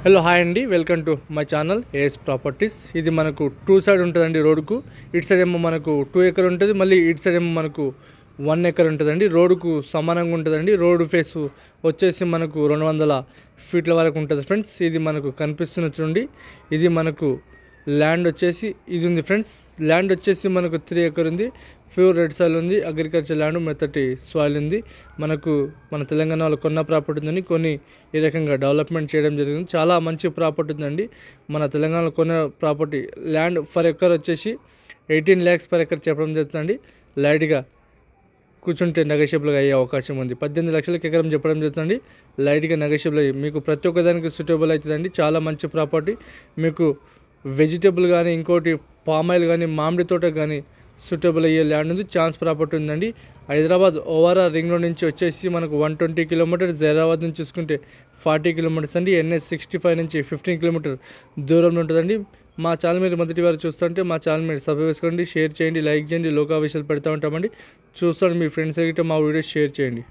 Hello hi అండి, welcome to my channel AS properties. ఇది మనకు టూ సైడ్ ఉంటుందండి. రోడ్డుకు ఇటు సైడ్ ఏమో మనకు 2 ఎకర్ ఉంటుంది, మళ్ళీ ఇటు సైడ్ ఏమో మనకు 1 ఎకర్ ఉంటుందండి. రోడ్డుకు సమానంగా ఉంటుందండి. రోడ్డు ఫేస్ వచ్చేసి మనకు 200 ఫీట్ల వరకు ఉంటుంది ఫ్రెండ్స్. ఇది మనకు కనిపిస్తున్న చూడండి, ఇది మనకు ల్యాండ్ వచ్చేసి ఇది ఉంది ఫ్రెండ్స్. ల్యాండ్ వచ్చేసి మనకు 3 ఎకర్ ఉంది. ప్యూర్ రెడ్ సాయిల్ ఉంది, అగ్రికల్చర్ ల్యాండ్, మెత్తటి సాయిల్ ఉంది. మనకు మన తెలంగాణలో కొన్న ప్రాపర్టీ ఉందని కొన్ని ఈ రకంగా డెవలప్మెంట్ చేయడం జరిగింది. చాలా మంచి ప్రాపర్టీ ఉందండి. మన తెలంగాణలో కొన్న ప్రాపర్టీ ల్యాండ్ పర్ ఎకర్ వచ్చేసి 18 lakhs పర్ ఎకర్ చెప్పడం జరుగుతుందండి. లైట్గా కూర్చుంటే నెగోషియబుల్గా అయ్యే అవకాశం ఉంది. 18 లక్షలకు ఎకరం చెప్పడం జరుగుతుంది. లైట్గా నెగోషియబుల్ అయ్యి మీకు ప్రతి ఒక్కదానికి సూటబుల్ అవుతుందండి. చాలా మంచి ప్రాపర్టీ. మీకు వెజిటబుల్ కానీ, ఇంకోటి పామాయిల్ కానీ, మామిడి తోట కానీ సూటబుల్ అయ్యే ల్యాండ్ ఉంది. ఛాన్స్ ప్రాపర్టీ ఉందండి. హైదరాబాద్ ఓవరాల్ రింగ్ రోడ్ నుంచి వచ్చేసి మనకు 120 కిలోమీటర్స్, హైదరాబాద్ నుంచి చూసుకుంటే 40 కిలోమీటర్స్ అండి. NH 65 నుంచి 15 కిలోమీటర్ దూరంలో ఉంటుందండి. మా ఛానల్ మీరు మొదటి వారు చూస్తుంటే మా ఛానల్ మీరు సబ్స్క్రైబ్ చేసుకోండి, షేర్ చేయండి, లైక్ చేయండి. లోకా విషయాలు పెడతా ఉంటామండి. చూస్తాను, మీ ఫ్రెండ్స్ అయితే మా వీడియోస్ షేర్ చేయండి.